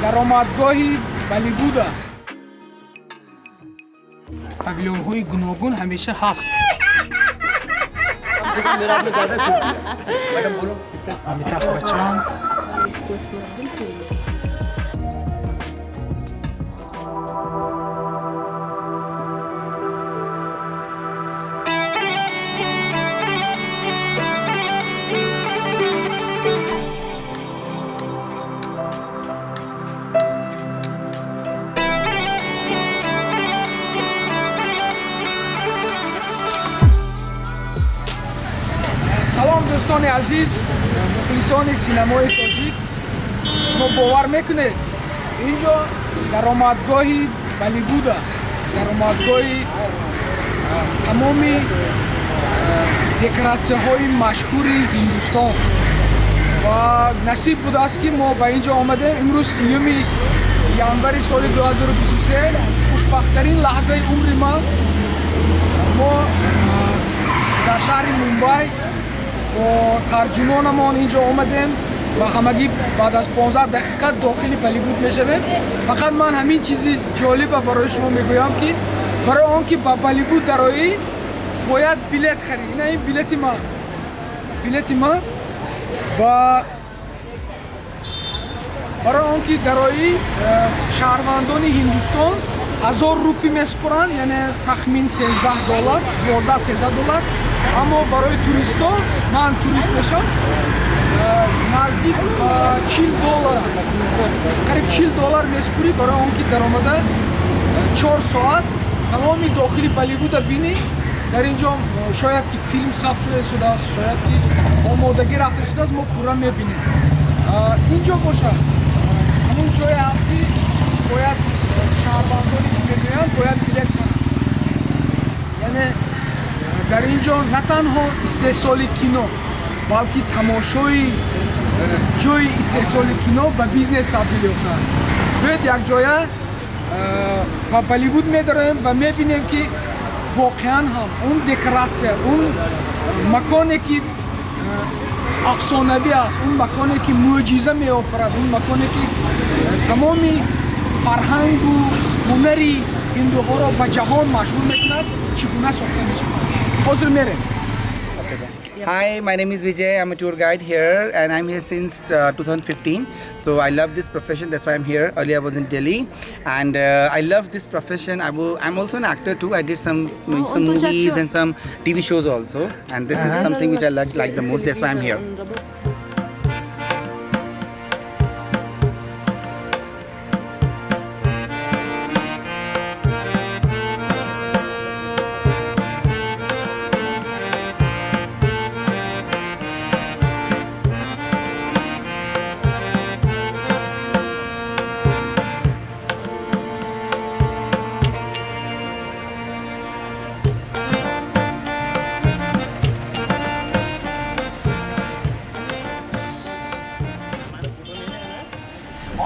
даромадгоҳи Болливуд аст. павильонҳои гуногун ҳамеша ҳаст. मेरा आपने ज़्यादा छूट दिया मैडम बोलो कितना Amitabh Bachchan, салом дӯстони азиз, мухлисони синамои тоҷик. шумо бовар мекунед инҷо даромадгоҳи Болливуд аст, даромадгоҳи тамоми декоратсияҳои машҳури Ҳиндустон. ва насиб будааст ки мо ба инҷо омадем. имрӯз 3 январи соли 2023, хушбахттарин лаҳзаи умри ман. мо дар шаҳри Мумбай бо тарҷумонамон инҷо омадем ва ҳамагӣ баъд аз 15 дақиқа дохили Болливуд мешавем. фақат ман ҳамин чизи ҷолиба барои шумо мегӯям ки барои он ки ба Болливуд дароӣ бояд билет харид. ина ин билети ман ба барои он ки дароӣ шаҳрвандони Ҳиндустон 1000 рупӣ месупоранд, яъне тахмин $13, $12-13. аммо барои туристо, ман турист мешам, наздик $40 аст. қариб $40 месупурӣ барои он ки дар омада 4 соат тамоми дохили Болливуда бинӣ. дар инҷо шояд ки филм сабт шудааст, шояд ки омодагӣ рафта шудааст, мо пурра мебинем. инҷо бошад ҳамон ҷое аст ки бояд шаҳрвандони мегӯянд бояд билет кунанд. яъне дар инҷо на танҳо истеҳсоли кино, балки тамошои ҷои истеҳсоли кино ба бизнес табдил ёфтааст. бояд якҷоя ба Болливуд медароем ва мебинем ки воқеан ҳам он декоратсия, он маконе ки афсонавӣ аст, он маконе ки мӯъҷиза меофарад, он маконе ки тамоми фарҳангу ҳунари ҳиндуҳоро ба ҷаҳон машҳур мекунад, чӣ гуна сохта мешавад. ҳозир мерем. Hi, my name is Vijay. I'm a tour guide here and I'm here since 2015. So I love this profession. That's why I'm here. Earlier I was in Delhi and I love this profession. I'm also an actor too. I did some movies and some TV shows also. And this is something which I like the most. That's why I'm here.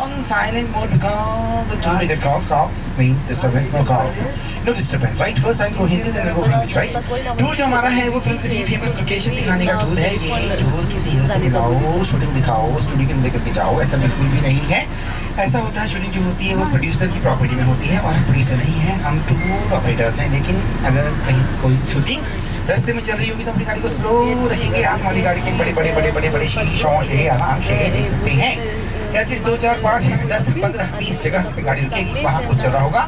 On silent mode because until we get calls means disturbance, no calls, no disturbance, right? First I'll go Hindi, then I'll go English, right? Tour जो हमारा है वो film city famous location दिखाने का tour है। ये tour किसी hero से मिलाओ, शूटिंग दिखाओ, स्टूडियो के अंदर लेकर के जाओ, ऐसा बिल्कुल भी नहीं है। ऐसा होता है शूटिंग जो होती है वो प्रोड्यूसर की प्रॉपर्टी में होती है और हम प्रोड्यूसर नहीं है, हम टूर ऑपरेटर्स हैं। लेकिन अगर कहीं कोई शूटिंग रास्ते में चल रही होगी तो अपनी गाड़ी को स्लो रखेंगे। आप हमारी गाड़ी के बड़े शीशों से आराम से देख सकते हैं। ऐसे 2 4 5 10 15 20 जगह पे गाड़ी रुकेगी, वहाँ कुछ चल रहा होगा।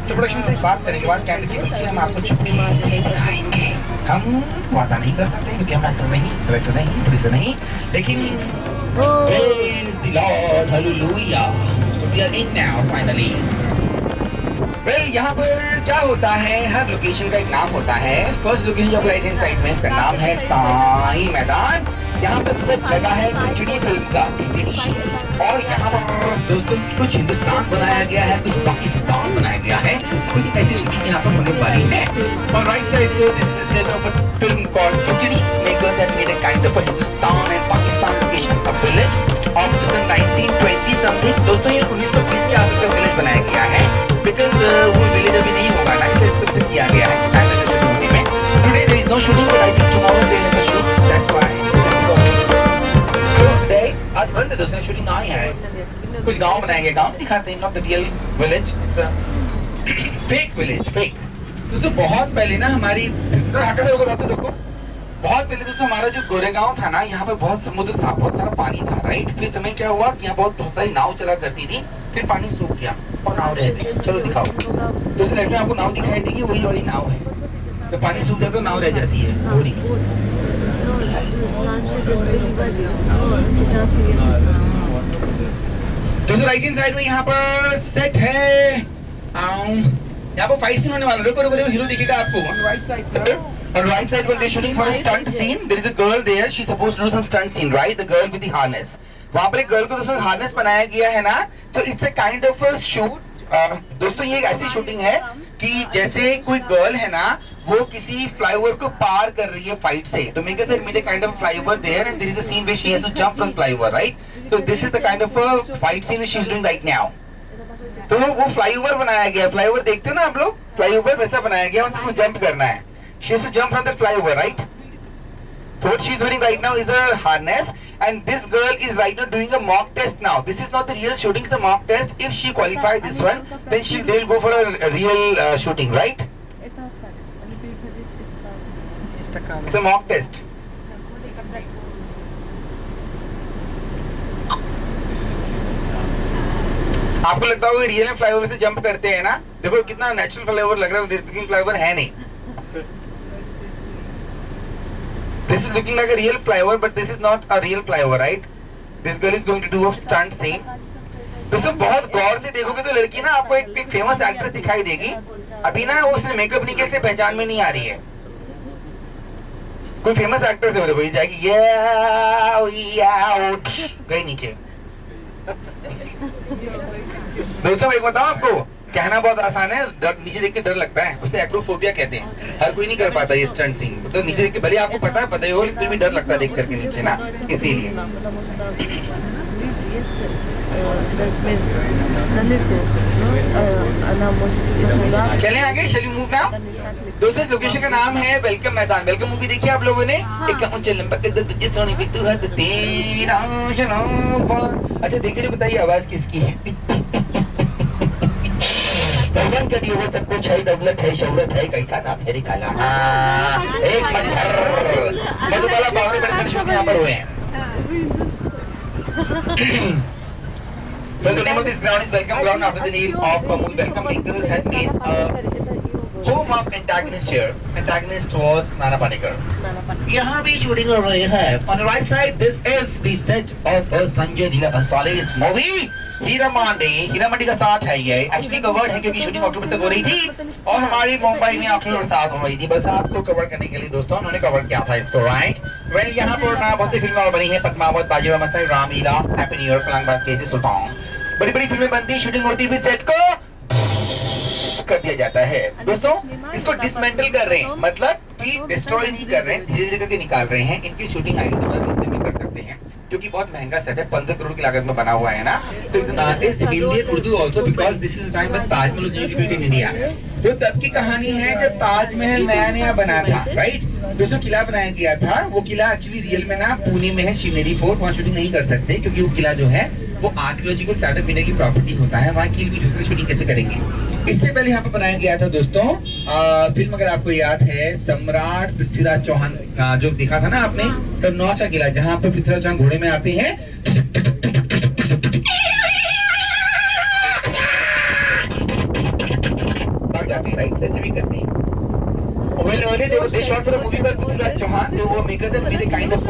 तो प्रोडक्शन से बात करने के बाद कैमरे के पीछे हम आपको चुपके से दिखाएंगे। हम वादा नहीं कर सकते क्योंकि हम एक्टर नहीं, डायरेक्टर नहीं, प्रोड्यूसर नहीं, लेकिन praise the Lord, hallelujah. So we are in now finally. Well, यहाँ पर क्या होता है, हर लोकेशन का एक नाम होता है। फर्स्ट लोकेशन जो राइट हैंड साइड में, इसका नाम है साई मैदान। यहाँ पर सेट लगा है खिचड़ी फिल्म का, खिचड़ी। और यहाँ पर दोस्तों कुछ हिंदुस्तान बनाया गया है, कुछ पाकिस्तान बनाया गया है, कुछ ऐसी शूटिंग यहाँ पर होने वाली है। और राइट साइड से this is set of a film called khichdi. Makers have made a kind of a Hindustan and Pakistan location, a village of just 1920 something. दोस्तों ये 1920 के आसपास का विलेज बनाया गया है, बिकॉज वो विलेज अभी नहीं होगा ना, इसलिए इस तरह से किया गया है टाइम लगे शूटिंग होने में। Today there is no shooting but I think tomorrow they have a shoot, that's why आज बंद है दोस्तों शूटिंग ना ही है, कुछ गांव बनाएंगे, गांव दिखाते हैं, not the real village, it's a fake village, fake. दोस्तों बहुत पहले ना हमारी रोको, बहुत पहले दोस्तों हमारा जो गोरेगांव था ना, यहाँ पर बहुत समुद्र था, बहुत सारा पानी था, राइट। फिर समय क्या हुआ कि यहाँ बहुत सारी नाव चला करती थी, फिर पानी सूख गया और नाव रह गई। चलो दिखाओ दोस्तों, लेफ्ट में आपको नाव दिखाई देगी, वही वाली नाव है। तो पानी सूख गया तो नाव रह जाती है पूरी। दोस्तों राइट हैंड साइड में यहाँ पर सेट है, यहाँ पर फाइट सीन होने वाला। रुको रुको रुको, हीरो दिखेगा आपको। Right side, sir. On right side, while they're shooting for a stunt scene, there is a girl there. She's supposed to do some stunt scene, right? The girl with the harness. वहाँ पर एक girl को दोस्तों harness बनाया गया है ना, तो it's a kind of a shoot. दोस्तों ये एक ऐसी शूटिंग है कि जैसे कोई गर्ल है ना, वो किसी फ्लाईओवर को पार कर रही है फाइट से, तो make us made a kind of flyover there and there is a scene where she has to jump from flyover, right. So this is the kind of a fight scene which she is doing right now. तो वो flyover बनाया गया, flyover देखते हो ना आप लोग, flyover वैसा बनाया गया, वहां से उसको जंप करना है। She has to jump from the flyover, right? So what she's wearing right now is a harness, and this girl is right now doing a mock test now. This is not the real shooting, it's a mock test. If she qualifies this one, then they'll go for a real shooting, right? It's a mock test. आपको लगता होगा real में flyover से jump करते हैं ना, देखो कितना नेचुरल फ्लाईओवर लग रहा है, लेकिन फ्लाईओवर है नहीं। This is looking like a real flyover, but this is not a real flyover, right? This girl is going to do a stunt scene. दोस्तों बहुत गौर से देखोगे तो लड़की ना आपको एक फेमस एक्ट्रेस दिखाई देगी। अभी ना वो उसने मेकअप नहीं किया, इसलिए पहचान में नहीं आ रही है। कोई फेमस एक्ट्रेस है, वो जाएगी गई नीचे। दोस्तों एक बताऊं आपको, कहना बहुत आसान है, नीचे देख के डर लगता है, उसे एक्रोफोबिया कहते हैं। हर कोई नहीं कर पाता ये स्टंट सीन, तो नीचे देख के भले आपको पता ही हो, लेकिन फिर भी डर लगता है देख करके नीचे ना, इसीलिए। चलें आगे, शैली मूव नाउ। दोस्तों इस लोकेशन का नाम है वेलकम मैदान। वेलकम मूवी देखी आप लोगों ने? अच्छा देखिए, बताइए आवाज किसकी है? भगवान का दिया हुआ सब कुछ है, दौलत है, शौहरत है, कैसा नाम है रे काला, एक मच्छर। मधुबाला बावरे बड़े सारे शोज यहाँ पर हुए हैं। Well, the name of this ground is Welcome Ground after the name of movie Welcome Makers had made a home of antagonist here. Antagonist was Nana Patekar. यहाँ भी शूटिंग हो रही है। On the right side, this is the set of Sanjay Leela भंसाली's movie Heera Mandi का साथ है ये। Actually covered है क्योंकि शूटिंग अक्टूबर तक हो रही थी और हमारी मुंबई में अक्टूबर बरसात हो रही थी। बरसात को कवर करने के लिए दोस्तों उन्होंने कवर किया था इसको, राइट। वेल यहाँ पर बहुत सी फिल्में और बनी है, Padmaavat, Bajirao Mastani, Ramlila, happy new year, पलंग केसी सुल्तान, बड़ी बड़ी फिल्में बनती है, शूटिंग होती है, फिर सेट को कर दिया जाता है। दोस्तों इसको डिसमेंटल कर रहे हैं, मतलब कि डिस्ट्रॉय नहीं कर रहे हैं, धीरे धीरे करके निकाल रहे हैं। इनकी शूटिंग आएगी दोबारा से भी कर सकते हैं क्योंकि बहुत महंगा सेट है, 15 करोड़ की लागत में बना हुआ है ना। तो Indian Urdu also because this is time when Taj Mahal was built in India. तो तब की कहानी है जब ताजमहल नया नया बना था, राइट। दोस्तों किला बनाया गया था, वो किला एक्चुअली रियल में ना पुणे में है, शिवनेरी फोर्ट, वहाँ शूटिंग नहीं कर सकते क्योंकि वो किला जो है वो आर्कियोलॉजिकल साइट ऑफ इंडिया की प्रॉपर्टी होता है, वहाँ की भी शूटिंग कैसे करेंगे। इससे पहले यहाँ पे बनाया गया था दोस्तों फिल्म, अगर आपको याद है, सम्राट पृथ्वीराज चौहान जो देखा था ना आपने, कन्नौज का किला, जहाँ पे पृथ्वीराज चौहान घोड़े में आते हैं, भाग जाते हैं, राइट, ऐसे भी करते हैं। Well, earlier they shot for a movie called Prithviraj Chauhan. They were makers and made a kind of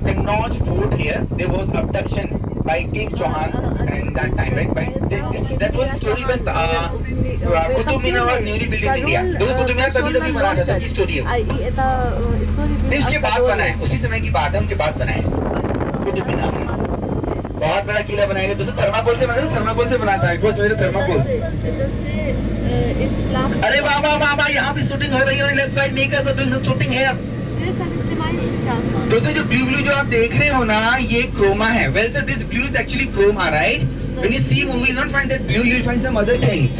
Kannauj fort here. There was abduction by King Chauhan in that time, right? That was a story when Qutub Minar was newly built in India. तो Qutub Minar तभी बना था, तब की story है। उसके बाद बना है, उसी समय की बात है, उनके बाद बना है कुतुब मीनार। बहुत बड़ा किला बनाएगा दोस्तों, थर्माकोल से बना था, थर्माकोल से बनाता है, बस मेरे थर्माकोल। अरे वाह, यहाँ भी शूटिंग हो रही है, left side makers are doing some shooting here. दोस्तों जो ब्लू जो आप देख रहे हो ना, ये क्रोमा है। Well sir, this blue is actually chroma, right. When you see movie, not find that blue, you will find some other things.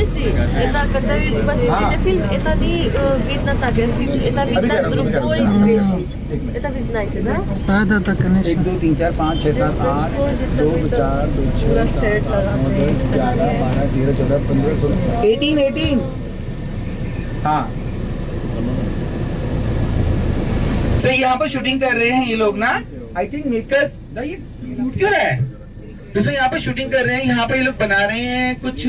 Seriously, eta kada pas dia film eta ni vidna ta ke film eta vidna другой вещи. Это вы знаете, да? Да, да, конечно. 1 2 3 4 5 6 7 8 2 4 2 6 पूरा set लगाते हैं इस तरह 11 12 13 14 15 16 18 हाँ सो यहाँ पर shooting कर रहे हैं ये लोग ना आई थिंक मेकर्स ये क्यों रहा है दोस्तों यहाँ पर शूटिंग कर रहे हैं यहाँ पे ये लोग बना रहे हैं कुछ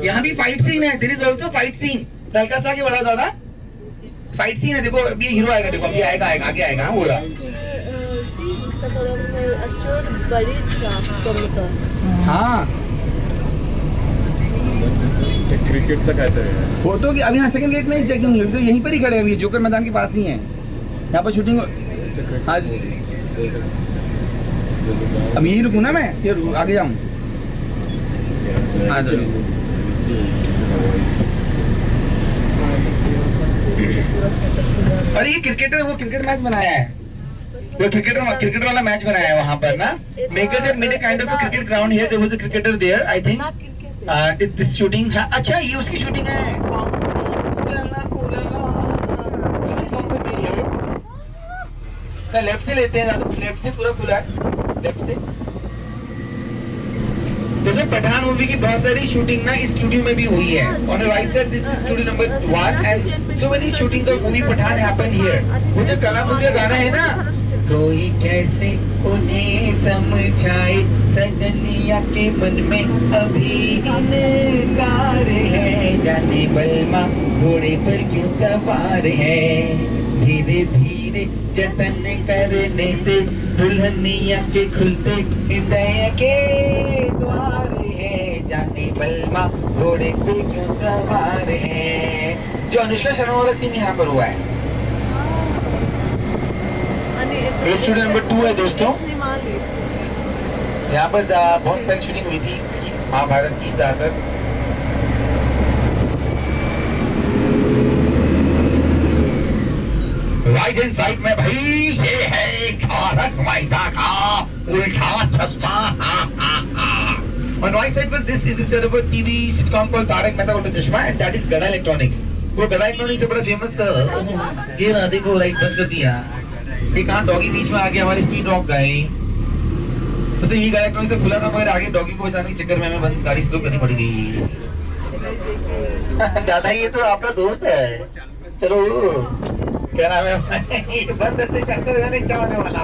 यहाँ भी फाइट सीन है there is also fight scene हल्का सा आगे बढ़ा दादा फाइट सीन है देखो अभी हीरो आएगा देखो अभी आएगा आगे आएगा हो रहा Scene, которым актер борится с кем-то. हाँ क्रिकेटचं काय तरी आहे. फोटो की अभी यहाँ सेकंड गेट में चेकिंग तो यहीं पर ही खड़े हैं अभी जोकर मैदान के पास ही हैं यहाँ पर शूटिंग आज अब यही रुकूँ ना मैं फिर आगे जाऊँ हाँ चलो अरे ये क्रिकेटर वो क्रिकेट मैच बनाया है वो क्रिकेट वाला मैच बनाया है वहाँ पर ना makers had made a kind of a cricket ground here there was a cricketer there I think ना क्रिकेट दिस शूटिंग है अच्छा ये उसकी शूटिंग है लेफ्ट से लेते हैं दादू लेफ्ट से पूरा खुला है लेफ्ट से दोस्तों पठान मूवी की बहुत सारी शूटिंग ना इस स्टूडियो में भी हुई है on the right side this is studio number 1 and so many shootings of movie Pathaan happen here वो जो कला मूवी का गाना है ना कोई कैसे उन्हें समझाए सजनिया के मन में अभी इनकार है जाने बलमा घोड़े पर क्यों सवार है धीरे धीरे जतन करने से दुल्हनिया के खुलते हृदय के द्वार है जाने बलमा घोड़े पे क्यों सवार है जो अनुष्का शर्मा वाला सीन यहाँ पर हुआ है ये स्टूडियो नंबर 2 है दोस्तों यहाँ पर बहुत पहले शूटिंग हुई थी इसकी महाभारत की ज्यादातर राइट हैंड साइड में भाई ये है तारक मेहता का उल्टा चश्मा On right side पर this is the set of a TV sitcom called Tarak Mehta का उल्टा चश्मा and that is गड़ा इलेक्ट्रॉनिक्स वो गड़ा इलेक्ट्रॉनिक्स से बड़ा फेमस ये ना देखो राइट बंद कर दिया ये कहाँ डॉगी बीच में आ गया हमारी स्पीड रॉक गए तो ये गड़ा इलेक्ट्रॉनिक्स से खुला था मगर आगे डॉगी को बचाने के चक्कर में हमें बंद गाड़ी स्लो करनी पड़ गई दादा ये तो आपका दोस्त है चलो क्या नाम है ये बंद से चक्कर नहीं चलाने वाला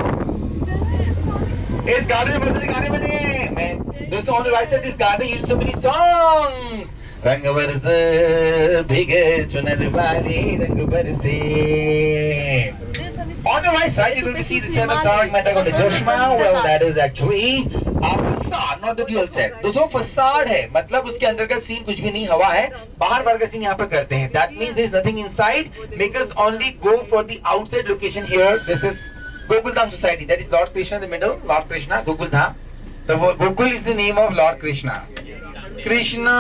इस गार्डन में बहुत सारे गाने बने हैं दोस्तों on the right side this garden used so many songs रंग बरसे भीगे चुनर वाली रंग बरसे On the right side, you're going to see the set of Tarak Mehta Ka Ulta Chashma. Well, that is actually a facade, not the real set. दोस्तों facade है, मतलब उसके अंदर का सीन कुछ भी नहीं हवा है, बाहर का सीन यहाँ पर करते हैं. That means there is nothing inside. Makers only go for the outside location here. This is Gokuldham Society. That is Lord Krishna in the middle. Lord Krishna, Gokuldham. The Gokul is the name of Lord Krishna. Krishna.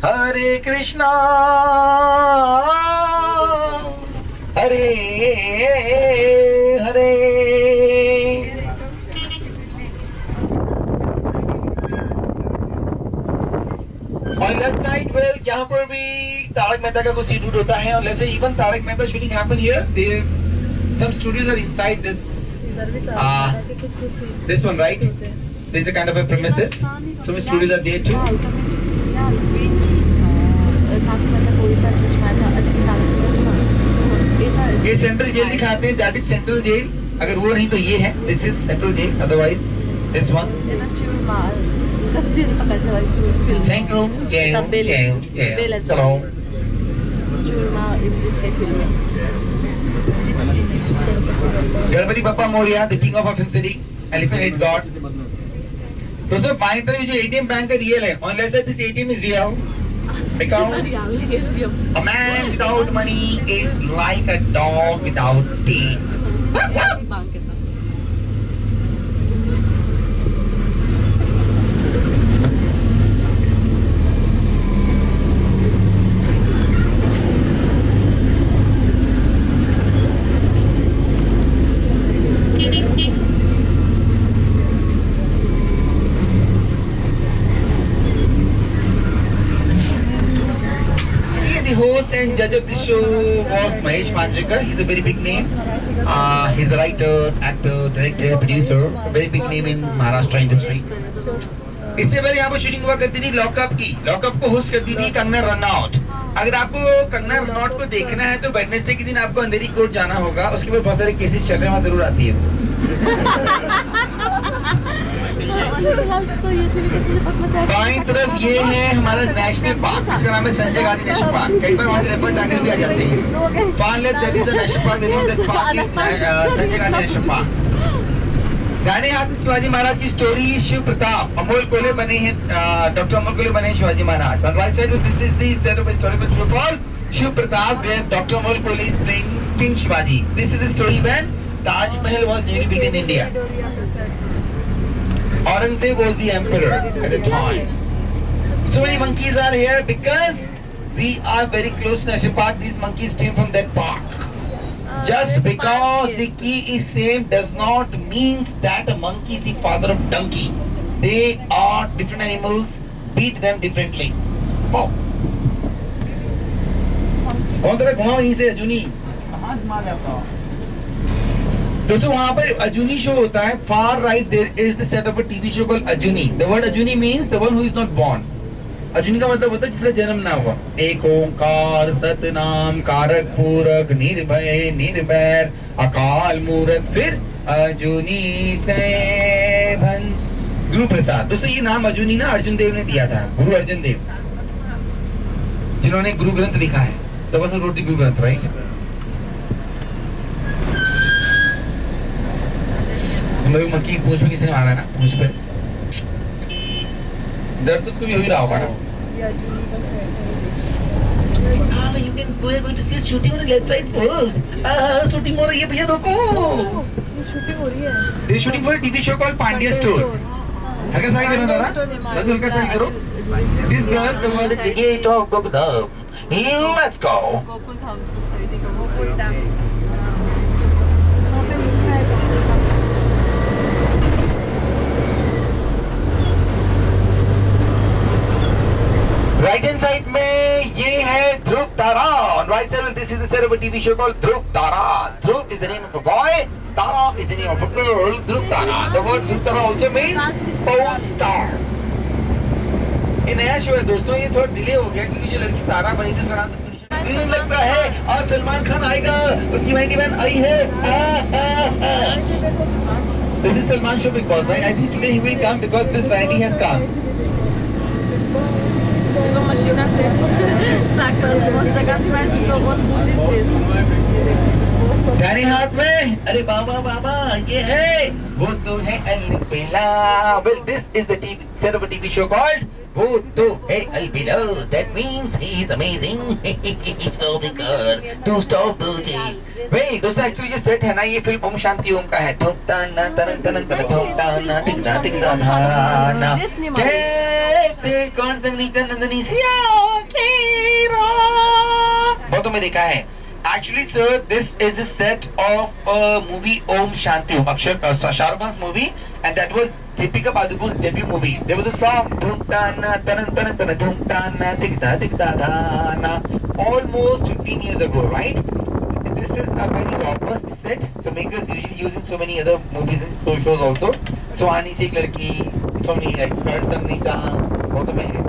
Hare Krishna, Hare Hare. On left side, well, यहाँ पर भी तारक मेहता का कुछ shoot होता है और let's say even Tarak Mehta shooting happen here. There, some studios are inside this. This one, right? There is a kind of a premises. Some studios are there too. ये central jail दिखाते हैं दैट इज सेंट्रल जेल अगर वो नहीं तो ये है this is central jail otherwise this one central jail चलो Ganpati Bappa Morya the king of film city elephant head god दोस्तों बाएं तरफ जो एटीएम बैंक का रियल है on let's say this ATM is real because a man without money is like a dog without teeth. host and judge of this show was Mahesh Manjrekar. He's a very big name. He's a writer, actor, director, producer. A very big name in Maharashtra industry. इससे पहले यहाँ पर shooting हुआ करती थी lockup की. Lockup को host करती थी कंगना रनौत. अगर आपको कंगना रनौत को देखना है तो वेडनेसडे के दिन आपको अंधेरी कोर्ट जाना होगा. उसके ऊपर बहुत सारे केसेस चल रहे हैं, वहाँ जरूर आती है. बाईं तरफ ये है हमारा नेशनल पार्क, इसका नाम है संजय गांधी नेशनल पार्क. कई बार वहाँ से लेपर्ड टाइगर भी आ जाते हैं. Far left that is the national park. The name of this park is Sanjay Gandhi national park. दाहिने हाथ में शिवाजी महाराज की स्टोरी. शिव प्रताप अमोल कोले बने हैं, डॉक्टर अमोल कोले बने हैं Shivaji Maharaj. On right side, this is the set of historical show called Shiv Pratap, where Dr. Amol Kole is playing King Shivaji. This is the story when Taj Mahal was newly built in India. Aurangzeb was the emperor at the time. So many monkeys are here because we are very close to National Park. These monkeys came from that park. Just because the key is same does not means that a monkey is the father of donkey. They are different animals. Beat them differently. Oh. कौन तरह घुमाओ यहीं से अजूनी. दोस्तों वहाँ पर अजूनी show होता है. Far right there is the set of a TV show called Ajuni. The word Ajuni means the one who is not born. अजूनी का मतलब होता है जिसका जन्म ना हुआ. एक ओंकार सतनाम कारक पूरक निर्भय निर्वैर अकाल मूरत. फिर अजूनी से भंस. गुरु प्रसाद. दोस्तों ये नाम अजूनी ना अर्जुन देव ने दिया था. गुरु अर्जुन देव जिन्होंने गुरु ग्रंथ लिखा है. The one who wrote the Guru Granth, right? मेरी मक्की पूंछ पे किसी ने मारा ना, पूंछ पे. दर्द तो उसको भी हो ही रहा होगा ना. You can go ahead to see shooting on the left side first. Shooting हो रही है भैया, रोको. शूटिंग हो रही है. They are shooting for a TV show called Pandya Store. हल्का साई करो दादा. दादा हल्का साई करो. This girl, the world is the gate of love. Let's go. Right hand side में ये है ध्रुव तारा. On right side, this is the set of a TV show called Dhruv Tara. Dhruv is the name of a boy. Tara is the name of a girl. Dhruv Tara. The word Dhruv Tara also means pole star. ये नया show है दोस्तों. ये थोड़ा delay हो गया क्योंकि जो लड़की तारा बनी थी उसका नाम लगता है. और सलमान खान आएगा. उसकी वैनिटी वैन आई है. This is Salman show Big Boss, right? I think today he will come because this vanity has come. दाहिने हाथ में अरे बाबा बाबा ये है वो तो है अलबेला. Well, this is the set of a TV show called वो तो है अलबेला. That means he is amazing. Stop the car to stop the jeep. Well, दोस्तों एक्चुअली जो सेट है ना ये फिल्म ओम शांति ओम का है. धुमताना तनन तनन तनन धुमताना तिकदा तिकदा धाना कैसे कौन संगनी चंदनी सिया तेरा. बहुतों में देखा है. Actually, sir, this is a set of a movie Om Shanti Om, Shah Rukh Khan's movie, and that was Deepika Padukone's debut movie. There was a song, Dhum Tana Tanan Tanan Tanan Dhum Tana Tikda Tikda Dhana, almost 15 years ago, right? This is a very robust set. So makers usually using so many other movies and shows also. Suhani Se Ek Ladki, so many like Third Sangni Chan, बहुत में है.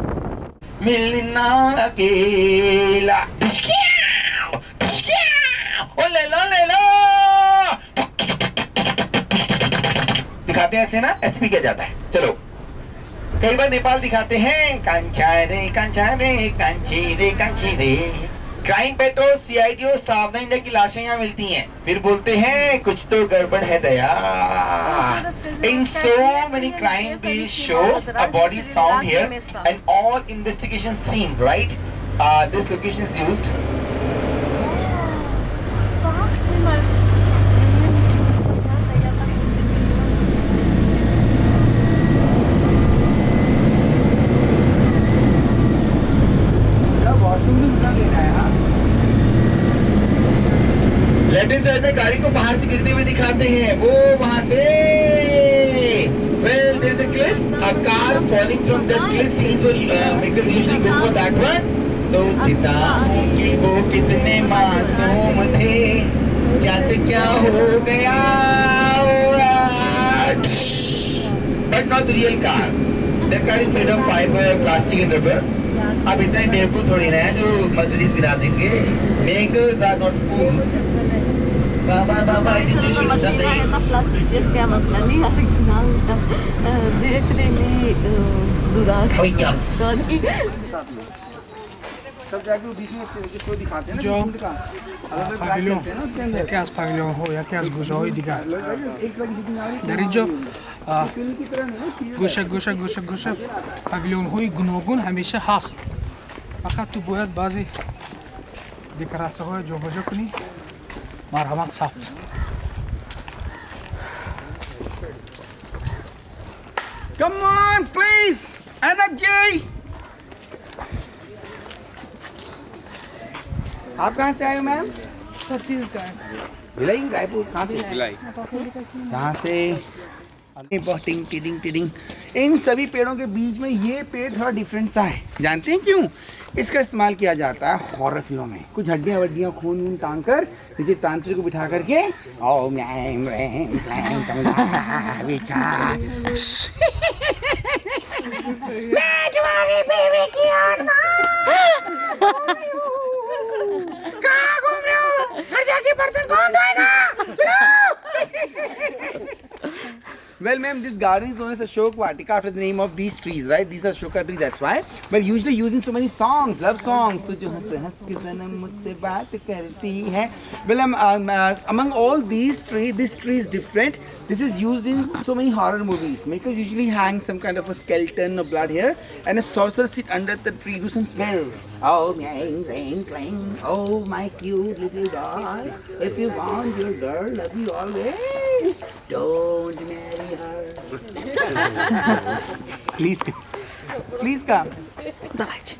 मिलना अकेला. ओ ले लो दिखाते हैं ऐसे ना. ऐसे भी किया जाता है. चलो कई बार नेपाल दिखाते हैं. कांचा रे कांची रे. क्राइम पेट्रोल सीआईडी और सावधान इंडिया की लाशें यहाँ मिलती हैं. फिर बोलते हैं कुछ तो गड़बड़ है दया. इन so many crime based show a body is found here and all investigation scenes, right? This location is used. Left hand side में गाड़ी को बाहर से गिरते हुए दिखाते हैं. वो वहां से well there is a cliff, a car falling from that cliff scenes where makers usually go for that one. सोचता हूँ कि वो कितने मासूम थे, क्या से क्या हो गया। But not the real car. That car is made of fiber, plastic and rubber. अब इतने बेवकूफ थोड़ी ना है जो मर्सिडीज गिरा देंगे। Makers are not fools. Baba I think they should do something. प्लास्टिकचेच काय मसला नाही original directly दुराग Oh yes. सब जाके वो बीच में शो दिखाते हैं ना जो का अलग-अलग ट्रैक पवेलियन चलते हैं ना उसके अंदर। яке аз павильон ҳо яке аз гӯшаҳои дигар एक लगी जितनी आ रही дар ин ҷо फिल्म की तरह नहीं serial гӯша павильонҳои гуногун ҳамеша ҳаст. фақат ту бояд баъзе декоратсияҳоро ҷобаҷо кунӣ. марҳамат сабт. Come on, please. Energy. आप कहाँ से आए हो मैम? छत्तीसगढ़ भिलाई रायपुर कहाँ से? भिलाई। कहाँ से? Tiding tiding tiding. इन सभी पेड़ों के बीच में ये पेड़ थोड़ा डिफरेंट सा है। जानते हैं क्यों? इसका इस्तेमाल किया जाता है हॉरर फिल्मों में। कुछ हड्डियाँ वड्डियाँ खून वून टांग कर नीचे तांत्रिक को बिठा करके मैं तुम्हारी बेबी की आत्मा कहाँ घूम रहे हो? घर जाके बर्तन कौन धोएगा? Well, ma'am, this garden is known as Ashok Vatika after the name of these trees, right? These are Ashoka trees, that's why. We're usually using so many songs, love songs. तो जो हंस के सनम मुझसे बात करती है. Well, among all these trees, this tree is different. This is used in so many horror movies. Makers usually hang some kind of a skeleton or blood here, and a sorcerer sit under the tree, do some spells. Oh, clang, clang, clang. Oh, my cute little doll. If you want your girl, love you always. Don't marry her. Please come. Давайте.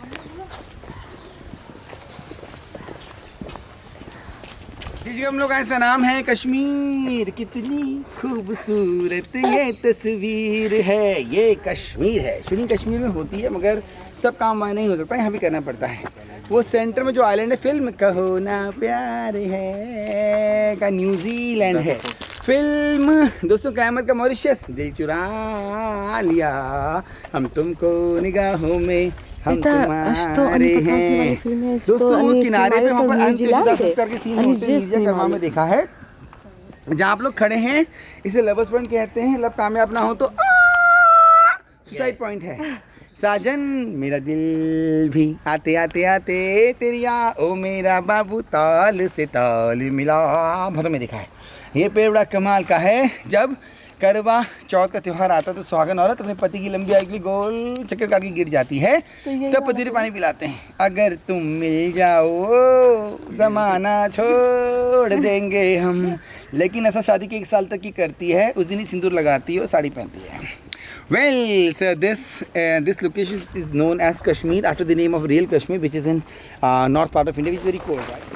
जी हम लोग का इसका नाम है कश्मीर। कितनी खूबसूरत ये तस्वीर है। ये कश्मीर है। शूटिंग कश्मीर में होती है मगर सब काम वहाँ नहीं हो सकता, यहाँ भी करना पड़ता है। वो सेंटर में जो आइलैंड है, फिल्म कहो ना प्यार है का न्यूजीलैंड है। फिल्म दोस्तों क़यामत का मॉरिशस, दिल चुरा लिया हम तुमको निगाहों में हम तुम्हारे हैं। दोस्तों वो किनारे पे वहाँ पर अंत्येष्टि संस्कार के सीन होते हैं, मीडिया में देखा है, जहाँ आप लोग खड़े हैं इसे लवर्स पॉइंट कहते हैं। लव कामयाब ना हो तो सुसाइड पॉइंट है। साजन मेरा दिल भी आते आते आते तेरी ओ मेरा बाबू ताल से ताल मिला, बहुत में देखा है। ये पेड़ बड़ा कमाल का है। जब करवा चौथ का त्यौहार आता है तो सुहागन औरत अपने पति की लंबी आयु के लिए गोल चक्कर काट के गिर जाती है, तब पति पानी पिलाते हैं। अगर तुम मिल जाओ जमाना छोड़ देंगे हम, लेकिन ऐसा शादी के 1 साल तक की करती है। उस दिन ही सिंदूर लगाती है और साड़ी पहनती है। Well, so this location is known as Kashmir after the name of real Kashmir, which is in north part of India, which is very cold, right?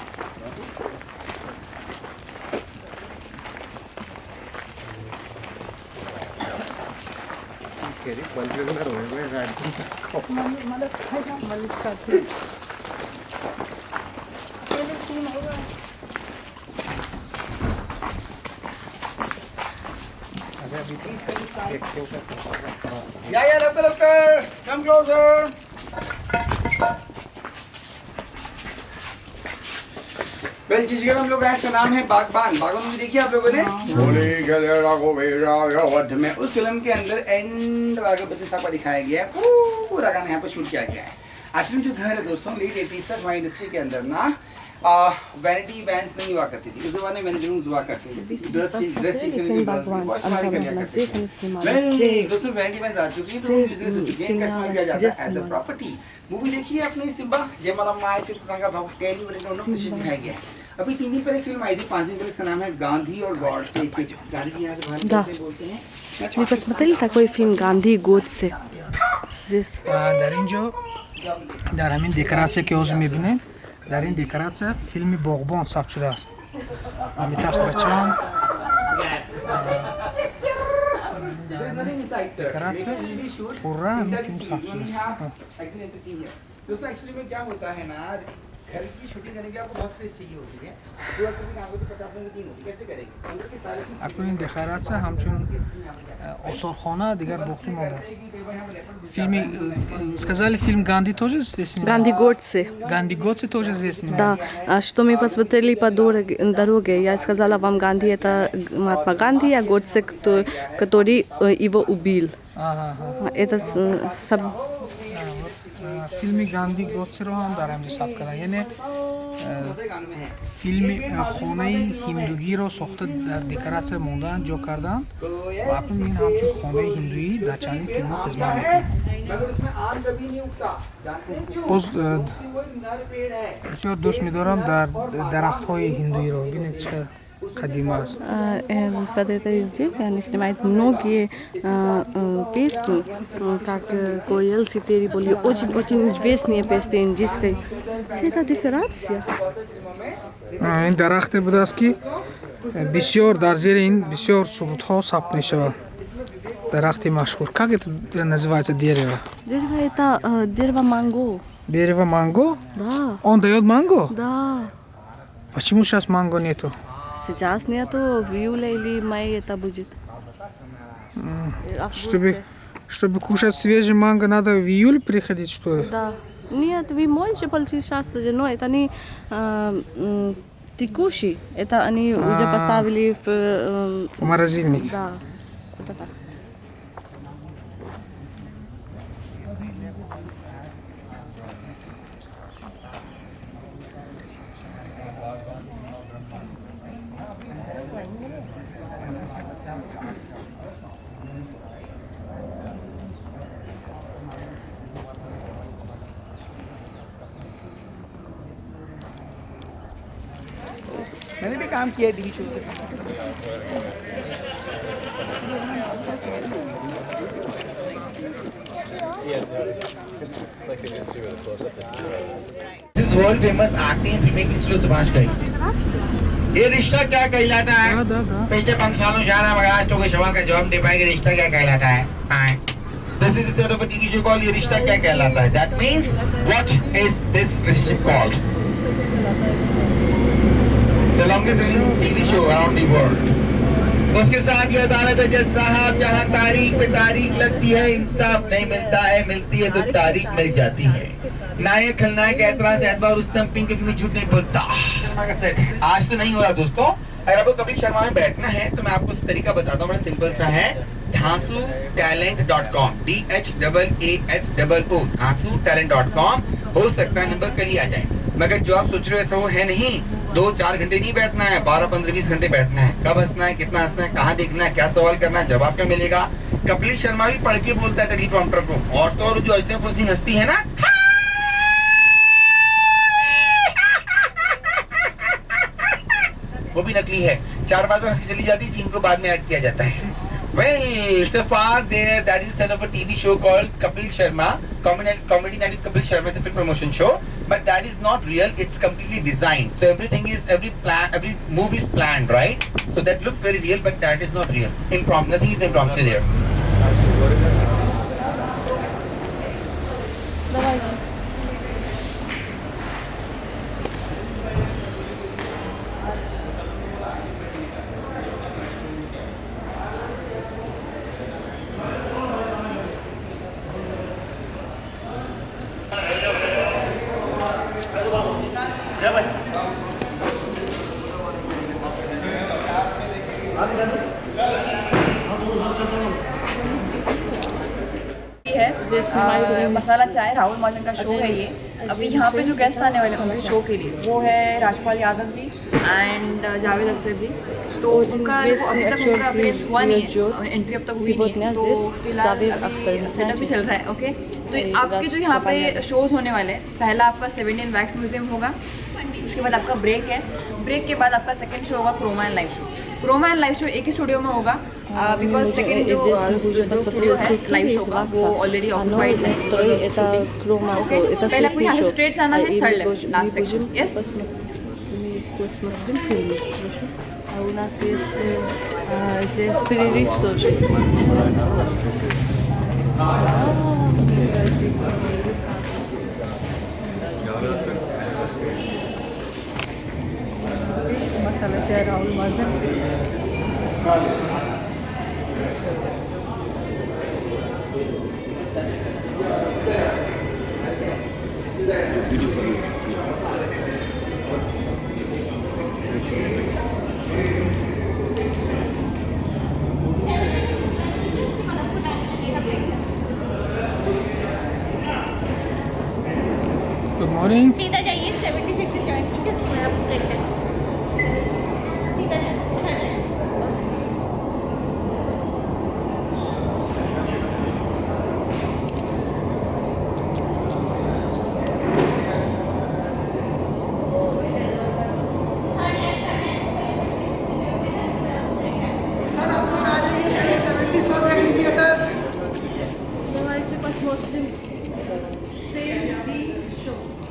Yeah, look, come closer. Well जिस जगह हम लोग आए, इसका नाम है बागबान। बागबान मूवी देखी आप लोगों ने? में उस फिल्म के अंदर एंड वाले बच्चे साहब का दिखाया गया है, पूरा गाना यहाँ पर शूट किया गया है। एक्चुअली जो घर है दोस्तों, लेट 80s तक हमारी इंडस्ट्री के अंदर ना वैनिटी वैन्स नहीं हुआ करती थी। उस जमाने में वैनिटी रूम्स हुआ करते थे, ड्रेस चेंज करने के लिए करते थे। दोस्तों वैनिटी वैन्स आ चुकी है, तो यूजेस हो चुके हैं, इनका इस्तेमाल किया जाता है एज अ प्रॉपर्टी। मूवी देखिए अपनी सिम्बा जयमाला माय के संगा भाव टेरी वाले दोनों को दिखाया गया है। अभी 3 दिन पहले फिल्म आई थी, 5 दिन पहले, इसका नाम है गांधी और गॉड से। गांधी जी यहाँ से बाहर बोलते हैं। Вы посмотрели такой фильм «Ганди Годсе»? Здесь. дар ин ҷо дар ҳамин декоратсия ки ҳозир мебинем, дар ин декоратсия филми боғбон сабт шудааст. Амитаб Баччан декоратсия пурра ҳамин филм сабт шудааст. दोस्तों एक्चुअली में क्या होता है ना, घर की शूटिंग करने के लिए आपको बहुत स्पेस चाहिए होती है। 2 एक्टर की काम होती है, 50 मिनट की टीम होती है, कैसे करेंगे? अंदर के सारे акунин дехаратса ҳамчун осорхона дигар боқӣ мондаст. Филми сказали, фильм «Ганди» тоже здесь снимали? Ганди Годсе. «Ганди Годсе» тоже здесь снимали? Да, что мы посмотрели по дороге, я сказала вам, Ганди это Махатма Ганди, а Годсе, который его убил. Ага. Это सब филми «Ганди Годсе»-ро ҳам дар ҳамҷо сабт кардан. Яъне филми хонаи ҳиндугиро сохта дар декоратсия мондан, ҷо кардан ва акнун ин ҳамчун хонаи ҳиндуӣ дар чандин филмҳо хизмат мекунад. मगर उसमें आम कभी नहीं उगता, जानते हैं क्यों? боз क्योंकि वो एक नर पेड़ है। бисёр дӯст медорам дар дарахтҳои ҳиндуиро. Бинед чӣ қадима аст. под этой изделие они снимают многие песни, как Коел Ситери были очень известные песни индийской. Вся эта декорация. ин дарахте будааст ки бисёр дар зери ин бисёр сурудҳо сабт мешавад. Дарахти машҳур. Как это называется дерево? Дерево это дерево манго. Дерево манго? Да, Он дает манго? да. Почему сейчас манго нету? Сейчас нету, в июле или мае это будет. Чтобы кушать свежий манго, надо в июль приходить, что ли? Да. Нет, вы можете получить сейчас тоже, но это не текущий. Это они уже поставили в... В морозильник. Да, это так. मैंने भी काम किया है टीवी शो पे। This is world famous acting filmmaking studio Subhash Ghai. ये रिश्ता क्या कहलाता है? पिछले 5 सालों से महाराष्ट्र के सवाल का जवाब दे पाएंगे। रिश्ता क्या कहलाता है? This is the set of a TV show called ये रिश्ता क्या कहलाता है? That means what is this relationship called? The longest running TV show around the world. उसके साथ ये अदालत है जज साहब, जहाँ तारीख पे तारीख लगती है, इंसाफ नहीं मिलता है, मिलती है तो तारीख मिल जाती है। नायक खलनायक ऐतराज एतबार रुस्तम पिंक कभी झूठ नहीं बोलता। आज तो नहीं हो रहा दोस्तों। अगर आपको कपिल शर्मा में बैठना है तो मैं आपको इस तरीका बताता हूँ, बड़ा सिंपल सा है। धांसूtalent.com DHAASOO धांसूtalent.com। हो सकता है नंबर कल ही आ जाए, मगर जो आप सोच रहे हो ऐसा वो है नहीं। 2-4 घंटे नहीं बैठना है, 12, 15, 20 घंटे बैठना है। कब हंसना है, कितना हंसना है, कहाँ देखना है, क्या सवाल करना है, जवाब क्या मिलेगा। कपिल शर्मा भी पढ़ के बोलता है टेलीप्रॉम्प्टर को। और तो और जो अर्चना पुरसिन हंसती है ना, वो भी नकली है। 4 बार हंस के चली जाती है, सीन को बाद में ऐड किया जाता है। Well, so far there, that is set of a TV show called Kapil Sharma, Comedy Night with Kapil Sharma. It's a film promotion show, but that is not real. It's completely designed. So everything is, every move is planned, right? So that looks very real, but that is not real. Nothing is impromptu there. है मसाला चाय, राहुल महाजन का show है ये। अभी यहाँ पे जो guest आने वाले उनके शो के लिए वो है राजपाल यादव जी एंड जावेद अख्तर जी। तो उनका अभी तक उनका अपीयरेंस हुआ नहीं है, एंट्री अब तक हुई नहीं है, तो फिलहाल अभी सेटअप भी चल रहा है। ओके, तो आपके जो यहाँ पे शोज़ होने वाले हैं, पहला आपका 17 वैक्स म्यूजियम होगा, उसके बाद आपका ब्रेक है, ब्रेक के बाद आपका सेकंड शो होगा chroma and live show. Chroma and live show एक ही स्टूडियो में होगा, बिकॉज सेकंड जो स्टूडियो है लाइव शो का वो ऑलरेडी ऑक्युपाइड है। ओके, पहले आपको यहाँ स्ट्रेट जाना है, third level last section. Yes, A u nas jest Spirit тоже. मसाला चाय राहुल महाजन। Good morning. सीधा जाइए 76 से जॉइन कीजिए उसके बाद आपको ब्रेक टाइम सीधा जाइए।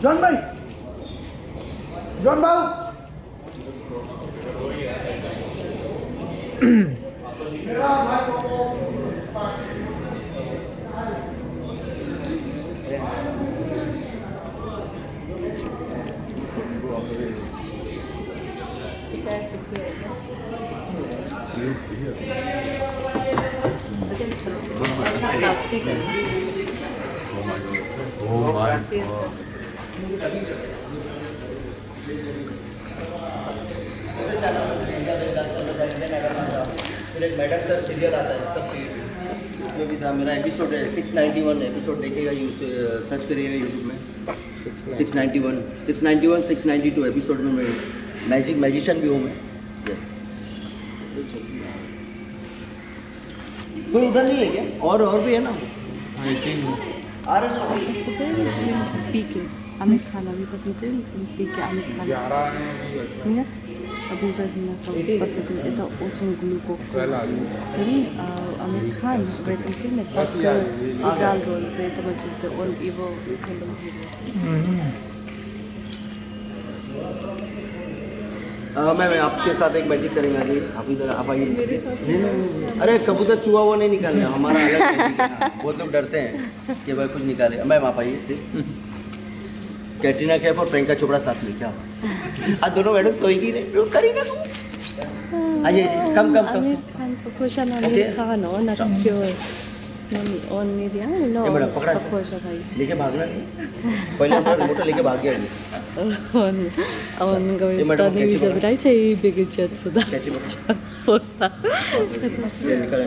जॉन भाई, जॉन भाई, फिर एक मैडम सर सीरियल आता है सब, इसमें भी था मेरा एपिसोड है 691 एपिसोड देखिएगा, सर्च करिएगा यूट्यूब में 691 692 एपिसोड में मैं मैजिशियन भी हूँ मैं। यस, कोई उधर नहीं है क्या? और भी है ना, आ रहे ना पी के आमिर खान अभी बस में पी के आमिर खान нет обязательно посмотреть это очень глубоко आमिर खान в этом фильме так играл роль, поэтому чисто он его मैं आपके साथ एक मैजिक करेंगे जी, आप इधर आप आइए। अरे कबूतर चूहा वो नहीं निकालना, हमारा अलग है। बहुत लोग डरते हैं कि भाई कुछ निकाले। मैम आप आइए प्लीज। कैटरीना कैफ और प्रियंका चोपड़ा साथ में क्या? आज दोनों मैडम सोएगी नहीं, करीना आइए कम आमिर खान को खुश आमिर खान और नक्चोर और निर्यान नो मैडम पकड़ा खुश भाई लेके भागना नहीं, पहले हमारा रिमोट लेके भाग गया on going to the right I begin chat so that कैची बता posta निकला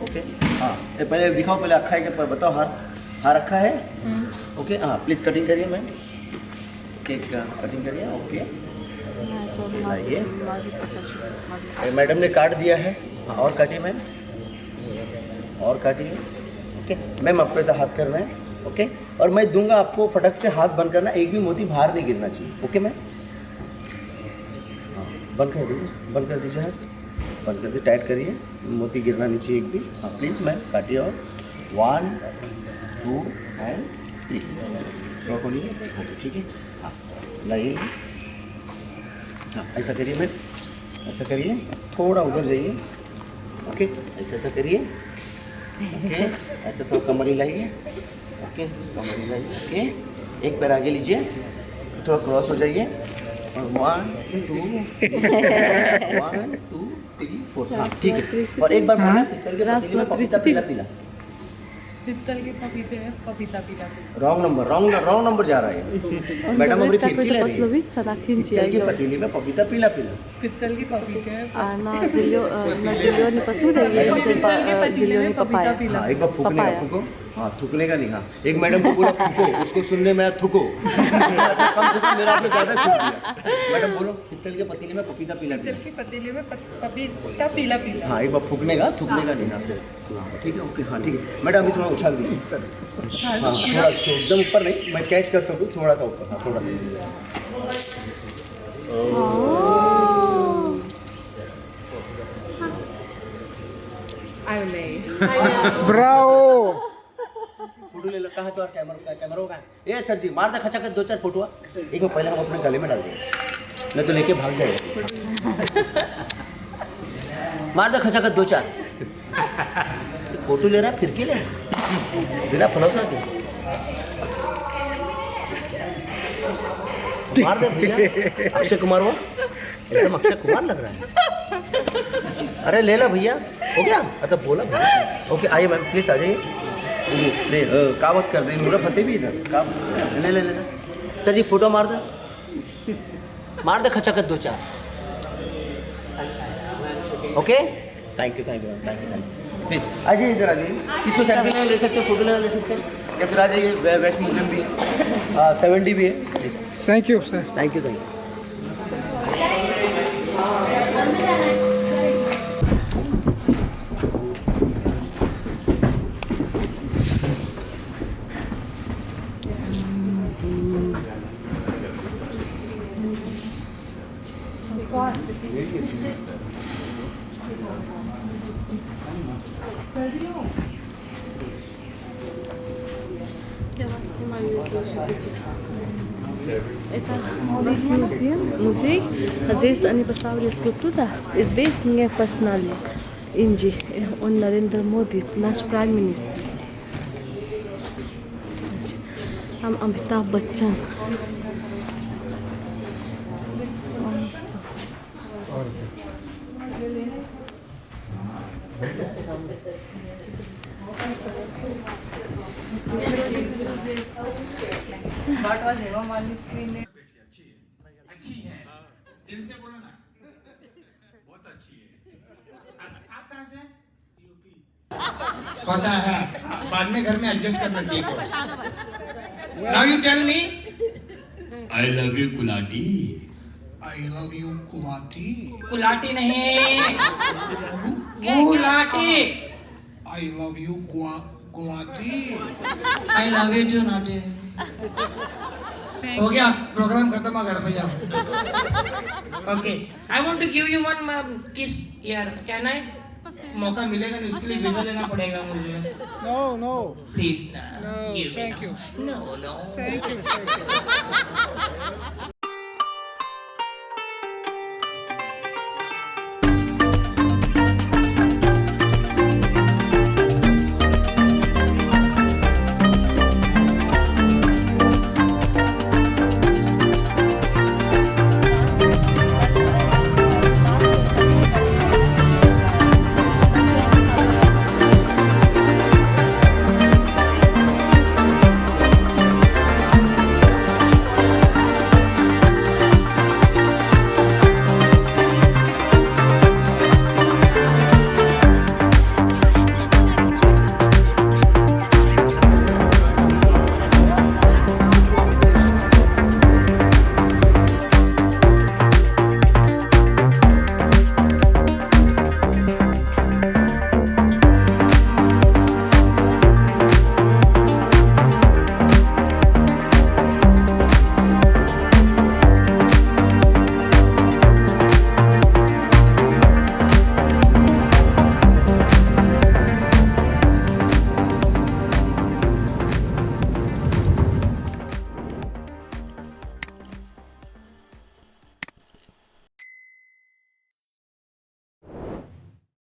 ओके। हाँ पहले दिखाओ, पहले अक्खा है कि बताओ हार रखा है। ओके हाँ प्लीज़ कटिंग करिए मैम, केक का कटिंग करिए। ओके लाइए, मैडम ने काट दिया है। हाँ और काटिए मैम, और काटिए। ओके मैम आपको ऐसा हाथ करना है। ओके और मैं दूंगा आपको, फटक से हाथ बंद करना, एक भी मोती बाहर नहीं गिरना चाहिए। ओके मैम हाँ बंद कर दीजिए, बंद कर दीजिए हाथ, बंद कर दीजिए, टाइट करिए, मोती गिरना नहीं चाहिए एक भी। हाँ प्लीज़ मैम काटिए। और 1 2 एंड 3 खोलिए। ओके ठीक है हाँ लाइए। हाँ ऐसा करिए मैम, ऐसा करिए, थोड़ा उधर जाइए। ओके ऐसा करिए। ओके ऐसे थोड़ा कमर हिलाइए। ओके कमर हिलाइए। ओके एक पैर आगे लीजिए, थोड़ा क्रॉस हो जाइए। और 1 2 3 4 हाँ ठीक है। और एक बार बोलना पित्तल के पतीले में पपीता पीला पीला। पित्तल के पपीते हैं पपीता पीला। रॉन्ग नंबर जा रहा है मैडम, अभी फिर की ले रही है। पित्तल के पतीले में पपीता पीला पीला। पित्तल के पपीते हैं na zilyon pasuda jest zilyon papaya। हाँ एक बार फूकने का, फूको। हाँ थूकने का नहीं। हाँ एक मैडम को बोला थूको, उसको सुनने में आया थूको। कम थूको, मेरा आपने ज़्यादा थूक दिया। मैडम बोलो पित्तल के पतीले में पपीता पीला पीला। पित्तल के पतीले में पपीता पीला पीला। हाँ एक बार फूकने का, थूकने का नहीं। हाँ ठीक है ओके हाँ ठीक है मैडम, अभी थोड़ा उछाल दीजिए। हाँ थोड़ा एकदम ऊपर नहीं, मैं कैच कर सकूँ, थोड़ा सा ऊपर। हाँ थोड़ा सा। ब्रावो। फोटो ले लो, कहाँ तो कैमरा होगा। ये सर जी मार दे खचा के 2-4 फोटो। एक में पहले हम अपने गले में डाल देंगे, मैं तो लेके भाग जाएगा। मार दे खचा के 2-4 फोटो ले रहा, फिर के ले बिना भरोसा के मार दे भैया। अक्षय कुमार वो एकदम अक्षय कुमार लग रहा है। अरे ले ला भैया, हो गया? अच्छा बोला भैया। ओके आइए मैम प्लीज आ जाइए। नहीं कावत कर दे, नूरा फतेह भी इधर ले ले ले सर जी फोटो मार दे खचाखच 2-4। ओके थैंक यू प्लीज आ जाइए इधर आ जाइए। किसको सेल्फी लेना ले सकते हैं, फोटो लेना ले सकते हैं, या फिर आ जाइए वैक्स म्यूजियम भी है, 70 भी है please. Thank you sir. Thank you Это весь музей, а здесь они поставили скульптуру известные персонали. Инди, он Нарендра Моди, наш прайм-министр. Амитаб Баччан. अच्छी है, दिल से बोलो ना, बहुत अच्छी है। आप कहाँ से? यूपी। पता है, बाद में घर में एडजस्ट करना ठीक हो। Now you tell me. I love you कुलाटी। I love you कुलाटी। कुलाटी नहीं, Gulati. I love you कुलाटी। I love you too नाटी। हो गया प्रोग्राम खत्म, घर पे जाओ। Okay I want to give you one kiss यार, कैन आई? मौका मिलेगा नहीं, उसके लिए वीजा लेना पड़ेगा मुझे। नो नो प्लीज ना, no, thank you. No no thank you.